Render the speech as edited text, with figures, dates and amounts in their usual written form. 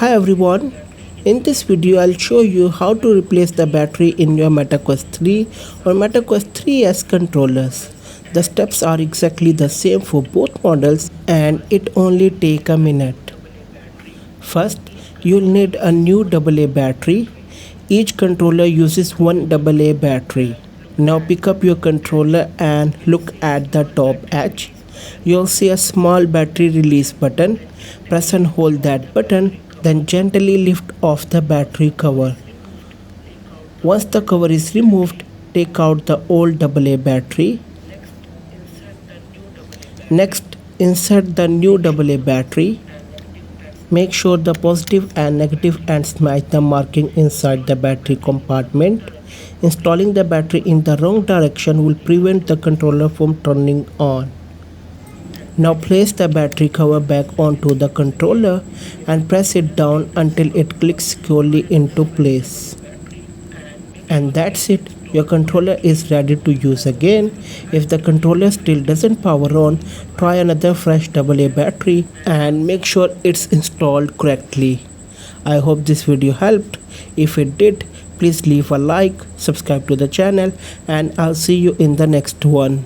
Hi everyone, in this video I'll show you how to replace the battery in your MetaQuest 3 or MetaQuest 3S controllers. The steps are exactly the same for both models and it only take a minute. First, you'll need a new AA battery. Each controller uses one AA battery. Now pick up your controller and look at the top edge. You'll see a small battery release button. Press and hold that button, then gently lift off the battery cover. Once the cover is removed, take out the old AA battery. Next, insert the new AA battery. Make sure the positive and negative ends match the marking inside the battery compartment. Installing the battery in the wrong direction will prevent the controller from turning on. Now place the battery cover back onto the controller and press it down until it clicks securely into place. And that's it. Your controller is ready to use again. If the controller still doesn't power on, try another fresh AA battery and make sure it's installed correctly. I hope this video helped. If it did, please leave a like, subscribe to the channel, and I'll see you in the next one.